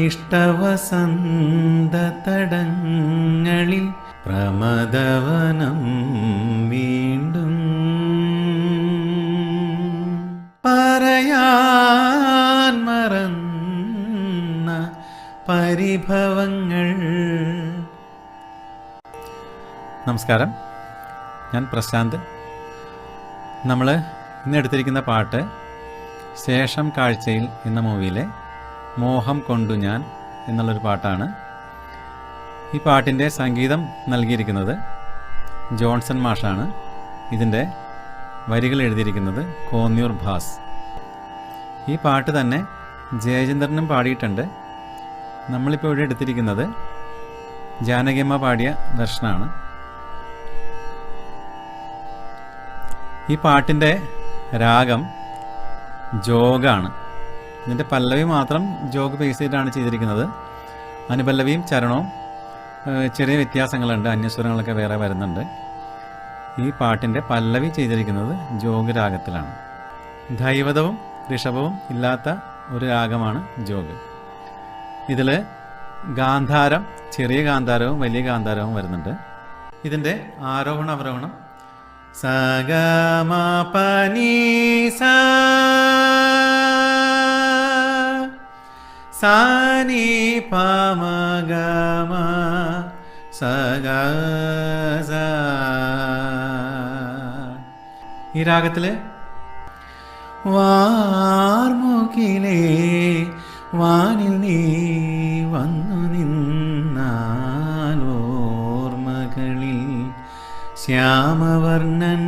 ഇഷ്ടവസന്തതടങ്ങളിൽ പ്രമദവനം വീണ്ടും പറയാൻ മറന്ന പരിഭവങ്ങൾ. നമസ്കാരം, ഞാൻ പ്രശാന്ത്. നമ്മൾ ഇന്ന് എടുത്തിരിക്കുന്ന പാട്ട് ശേഷം കാഴ്ചയിൽ എന്ന മൂവിയിലെ മോഹം കൊണ്ടു ഞാൻ എന്നുള്ളൊരു പാട്ടാണ്. ഈ പാട്ടിൻ്റെ സംഗീതം നൽകിയിരിക്കുന്നത് ജോൺസൺ മാഷാണ്. ഇതിൻ്റെ വരികൾ എഴുതിയിരിക്കുന്നത് കോന്നിയൂർ ഭാസ്. ഈ പാട്ട് തന്നെ ജയചന്ദ്രനും പാടിയിട്ടുണ്ട്. നമ്മളിപ്പോൾ ഇവിടെ എടുത്തിരിക്കുന്നത് ജാനകിയമ്മ പാടിയ വെർഷനാണ്. ഈ പാട്ടിൻ്റെ രാഗം ജോഗാണ്. ഇതിൻ്റെ പല്ലവി മാത്രം ജോഗ് ബേസ് ചെയ്തിട്ടാണ് ചെയ്തിരിക്കുന്നത്. അനുപല്ലവിയും ചരണവും ചെറിയ വ്യത്യാസങ്ങളുണ്ട്, അന്യസ്വരങ്ങളൊക്കെ വേറെ വരുന്നുണ്ട്. ഈ പാട്ടിൻ്റെ പല്ലവി ചെയ്തിരിക്കുന്നത് ജോഗ് രാഗത്തിലാണ്. ധൈവതവും ഋഷഭവും ഇല്ലാത്ത ഒരു രാഗമാണ് ജോഗ്. ഇതിൽ ഗാന്ധാരം, ചെറിയ ഗാന്ധാരവും വലിയ ഗാന്ധാരവും വരുന്നുണ്ട്. ഇതിൻ്റെ ആരോഹണ അവരോഹണം സഗമപനീസ സാനി പമഗമ സഗസ. ഈ രാഗത്തിൽ വാർമുകിലേ വാനിൽ നീ വന്നു നിന്നാലോർമകളിൽ ശ്യാമവർണ്ണൻ.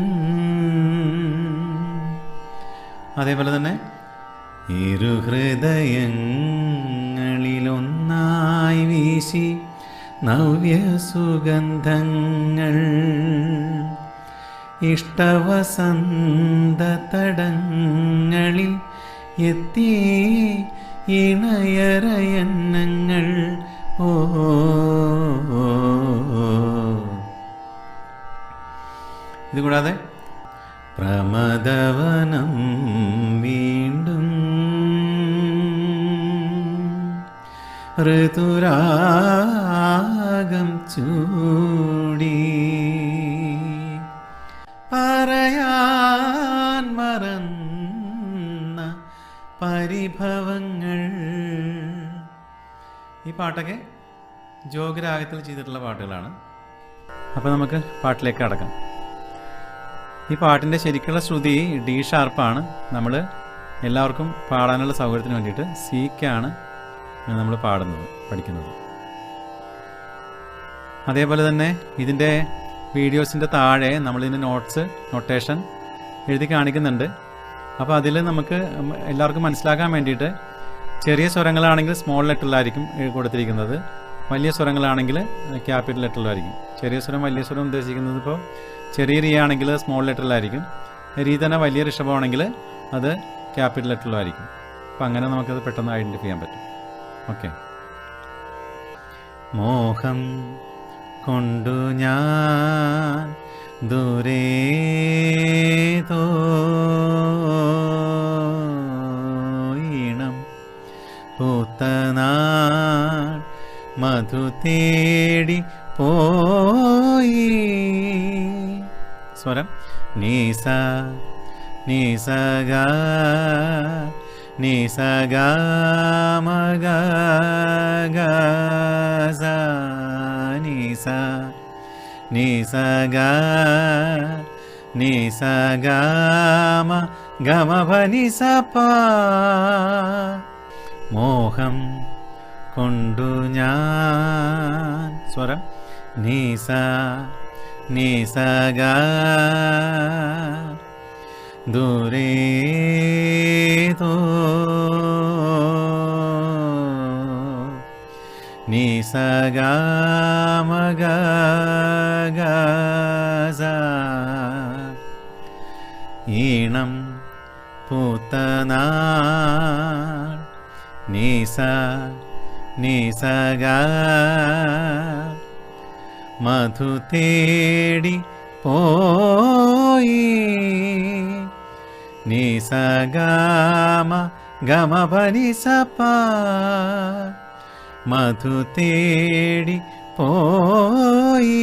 അതേപോലെ തന്നെ ഇരുഹൃദയങ്ങളിലൊന്നായി വീശി നവ്യസുഗന്ധങ്ങൾ ഇഷ്ടവസന്തതടങ്ങളിൽ എത്തി ഇണയരയന്നങ്ങൾ. ഓ ഇതുകൂടാതെ പ്രമദവനം വീണ്ടും ഋതുരാഗം ചൂടി പറയാൻ മറന്ന പരിഭവങ്ങൾ. ഈ പാട്ടൊക്കെ ജോഗ് രാഗത്തിൽ ചെയ്തിട്ടുള്ള പാട്ടുകളാണ്. അപ്പോൾ നമുക്ക് പാട്ടിലേക്ക് കടക്കാം. ഈ പാട്ടിൻ്റെ ശരിക്കുള്ള ശ്രുതി ഡി ഷാർപ്പാണ്. നമ്മൾ എല്ലാവർക്കും പാടാനുള്ള സൗകര്യത്തിന് വേണ്ടിയിട്ട് സിക്കാണ് നമ്മൾ പഠിക്കുന്നത്. അതേപോലെ തന്നെ ഇതിൻ്റെ വീഡിയോസിൻ്റെ താഴെ നമ്മളിതിൻ്റെ നൊട്ടേഷൻ എഴുതി കാണിക്കുന്നുണ്ട്. അപ്പോൾ അതിൽ നമുക്ക് എല്ലാവർക്കും മനസ്സിലാക്കാൻ വേണ്ടിയിട്ട് ചെറിയ സ്വരങ്ങളാണെങ്കിൽ സ്മോൾ ലെറ്ററിലായിരിക്കും കൊടുത്തിരിക്കുന്നത്, വലിയ സ്വരങ്ങളാണെങ്കിൽ ക്യാപിറ്റൽ ലെറ്ററിലായിരിക്കും. ചെറിയ സ്വരം വലിയ സ്വരം ഉദ്ദേശിക്കുന്നത് ഇപ്പോൾ ചെറിയ രീ ആണെങ്കിൽ സ്മോൾ ലെറ്ററിലായിരിക്കും, രീ തന്നെ വലിയ ഋഷഭമാണെങ്കിൽ അത് ക്യാപിറ്റൽ ലെറ്ററിലായിരിക്കും. അപ്പം അങ്ങനെ നമുക്കത് പെട്ടെന്ന് ഐഡൻറ്റിഫൈ ചെയ്യാൻ പറ്റും. ഓക്കെ. മോഹം കൊണ്ടു ഞാൻ ദൂരേതോയിണം പൂത്തനാൾ മധു തേടി പോയി. സ്വരം നീസ നീസഗ നീസഗ മഗ ഗസ നീസ നീസഗ നീസഗ മ ഗമ ഭനി സപ. മോഹം കൊണ്ടു ഞാൻ സ്വരം നീസ നീസഗ ദൂരേതോ നീസഗ മഗ ഗസ. ഈണം പൂത്തനാൾ നീസ നീസഗ മധു തേടി പോയി. നീസഗമ ഗമ ഭനി സപ മധു തേടി പോയി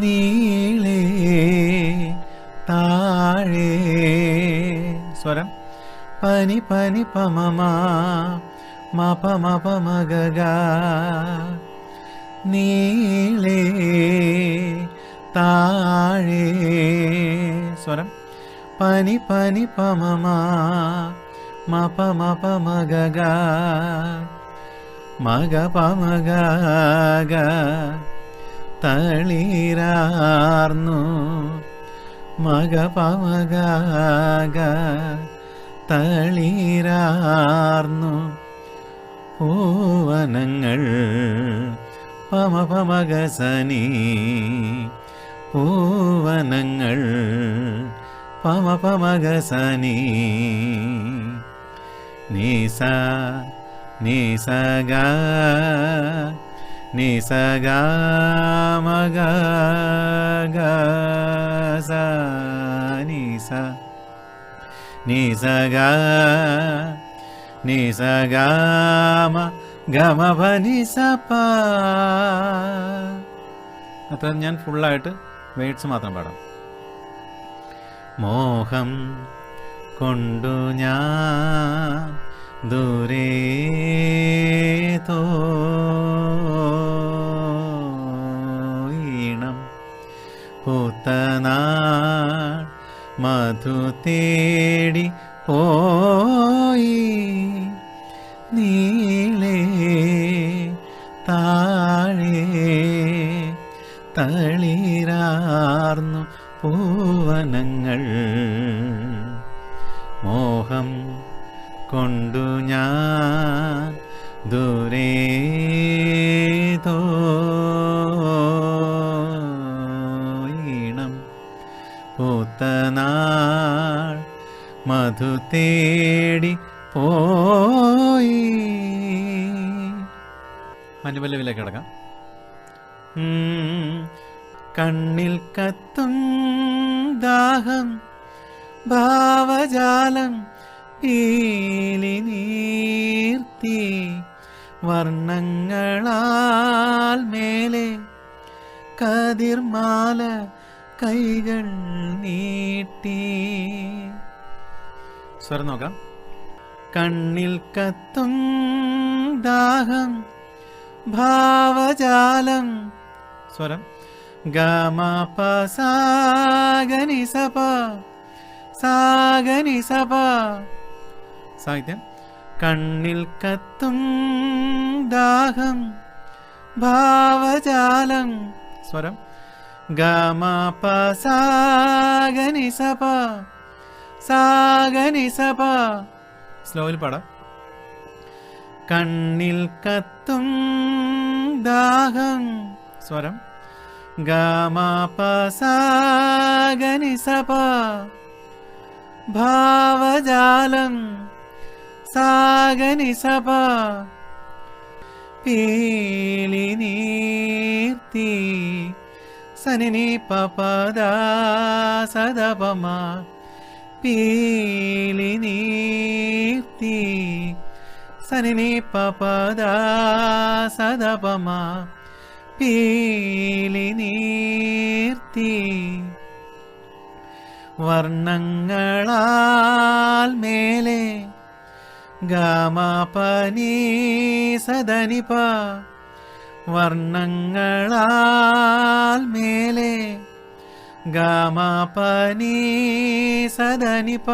നീളേ താഴേ സ്വരം പനി പനി പമമ മപ മപ മഗഗ നീളേ താഴേ സ്വരം പനി പനി പമമ മപ മപ മഗഗ മഗ പമഗ തളിരാർന്നു മഗ പമഗ തളിരാർന്നു പൂവനങ്ങൾ പമ പമഗ സനി പൂവനങ്ങൾ പമ പമഗ സനി നിസ നിസഗ നിസഗ മഗ സ നിസ നിസഗ നിസഗ ഗമ ഭനി സപ. അത്ര ഞാൻ ഫുള്ളായിട്ട് വേർഡ്സ് മാത്രം പാടാം. മോഹം കൊണ്ടു ഞാൻ ദൂരെ തോണം പൂത്തനാൾ മധു തേടി പോയി നീളേ താഴേ തളിരാർന്നു പൂവനങ്ങൾ മോഹം കൊണ്ടു ഞാൻ ദൂരെ തോണം പൂത്തനാൾ മധു തേടി പോയി. അനുപല്ലവിയിലേക്ക് കിടക്കാം. കണ്ണിൽ കത്തും ദാഹം ഭാവജാലം പീലി നീർത്തി വർണ്ണങ്ങളാൽ മേലെ കതിർമാല കൈകൾ നീട്ടി. സ്വരം നോക്കാം. കണ്ണിൽ കത്തും ദാഹം ഭാവജാലം സ്വരം ഗമ പ സാഗനി സപ സാഗനി സപ. സാഹിത്യം കണ്ണിൽ കത്തും ദാഹം ഭാവജാലം സ്വരം ഗമ പ സാഗനി സപ സാഗനി സപ. സ്ലോയിൽ പാടാം. കണ്ണിൽ കത്തും ദാഹം സ്വരം ഗമ പ സാഗനി സപ ഭാവജാലം സാഗനി സപ. പീലി നീർത്തി സനി പപദ സദപമ പീലി നീർത്തി സനി പപദ സദപമ പീലി നീർത്തി വർണ്ണങ്ങളാൽ മേലെ ഗമ പനി സദനിപ വർണ്ണങ്ങളാൽ മേലെ ഗമ പനി സദനിപ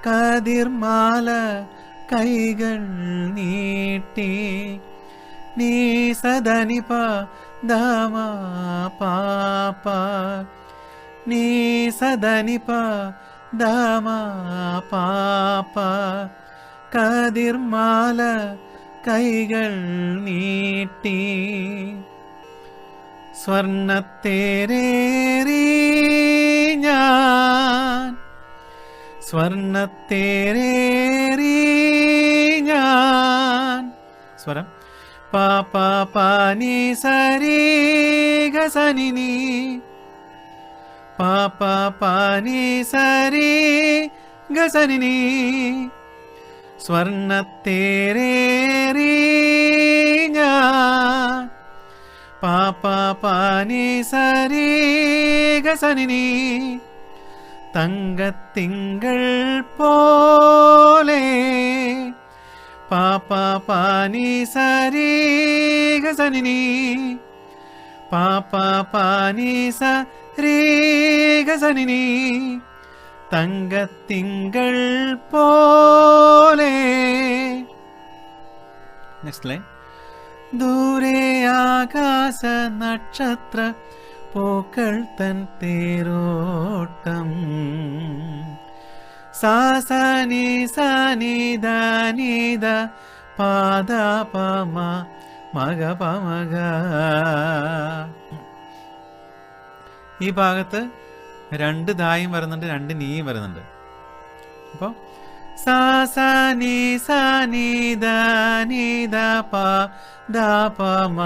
കതിർമാല കൈകൾ നീട്ടി നീ സദനിപ ദമ പാപ നീ സദനിപ ദമ പാപ കതിർമാല കൈകൾ നീട്ടി സ്വർണ്ണത്തേരേറി ഞാൻ സ്വർണ്ണത്തേരേറി ഞാൻ. സ്വരം പാപ പാനി സരി ഗസനി നീ പാപ പാനി സരി ഗസനി നീ സ്വർണ്ണത്തേരേറി ഞാൻ പാപ്പ പാനി സരി ഗസനി തങ്കത്തിങ്കൾ പോലെ പാപ്പ പാനി സരി ഗസനി പാപ്പ പാനി സരി ഗസനി തങ്കത്തിങ്കൾ പോലെ. Next line. ദൂരെ ആകാശ നക്ഷത്ര പൂക്കൾ തൻ തേരോട്ടം സാസനി സനിദ നിദ പാദ പമ മഗ പമഗ. ഈ ഭാഗത്ത് 2 ദായും വരുന്നുണ്ട്, 2 നീയും വരുന്നുണ്ട്. അപ്പോൾ സാസനി സനിദ നിദ പാദ പമ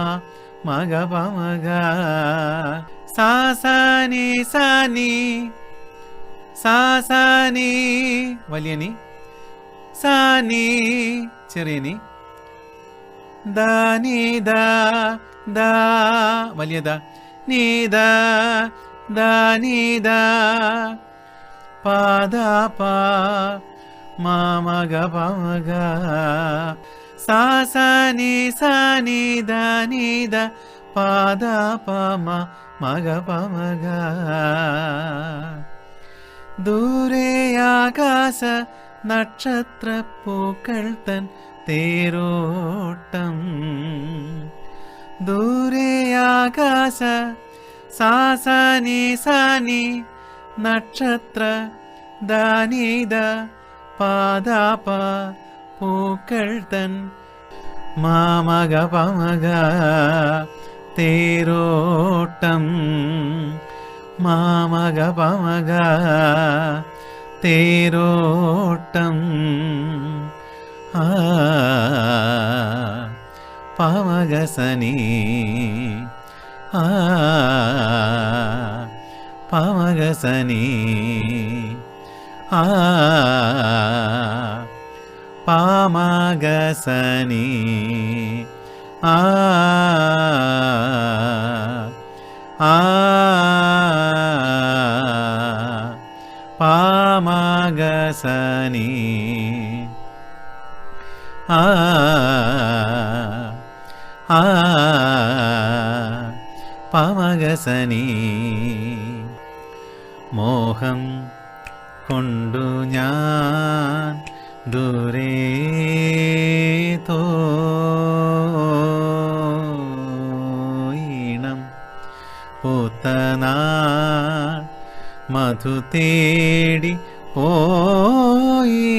മഗ പമഗ. സാസനി സനി സാസനി വലിയ നീ, സനി ചെറിയ നീ, ദനിദ ദ വലിയ ദ, നിദ ദനിദ പാദ പ മഗ പമഗ. സാസനി സനിദ നിദ പാദ പമ മഗ പമഗ. ദൂരെ ആകാശ നക്ഷത്ര പൂക്കൾ തൻ തേരോട്ടം ദൂരെ ആകാശ സാസനി സനി നക്ഷത്ര ദനിദ പാദാപ പൂക്കൾ തൻ മഗ പമഗ. തേരോട്ടം മഗ പമഗ തേരോട്ടം പമഗ സനി പമഗ സനി പമഗ സനി പമഗ സനി പമഗ സനി. മോഹം കൊണ്ടു ഞാൻ ദൂരെ തോയിണം പൂത്തനാൾ മധു തേടി പോയി.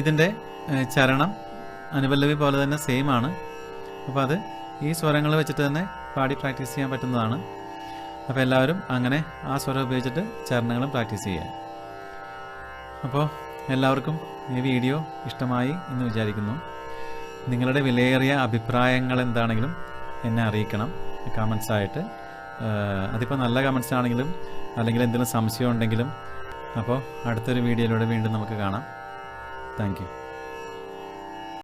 ഇതിൻ്റെ ചരണം അനുപല്ലവി പോലെ തന്നെ സെയിം ആണ്. അപ്പോൾ അത് ഈ സ്വരങ്ങൾ വെച്ചിട്ട് തന്നെ പാടി പ്രാക്ടീസ് ചെയ്യാൻ പറ്റുന്നതാണ്. അപ്പോൾ എല്ലാവരും അങ്ങനെ ആ സ്വരം ഉപയോഗിച്ചിട്ട് ചരണങ്ങളും പ്രാക്ടീസ് ചെയ്യുക. അപ്പോൾ എല്ലാവർക്കും ഈ വീഡിയോ ഇഷ്ടമായി എന്ന് വിചാരിക്കുന്നു. നിങ്ങളുടെ വിലയേറിയ അഭിപ്രായങ്ങൾ എന്താണെങ്കിലും എന്നെ അറിയിക്കണം കമൻസായിട്ട്. അതിപ്പോൾ നല്ല കമൻസ് ആണെങ്കിലും അല്ലെങ്കിൽ എന്തെങ്കിലും സംശയം ഉണ്ടെങ്കിലും. അപ്പോൾ അടുത്തൊരു വീഡിയോയിലൂടെ വീണ്ടും നമുക്ക് കാണാം. Thank you.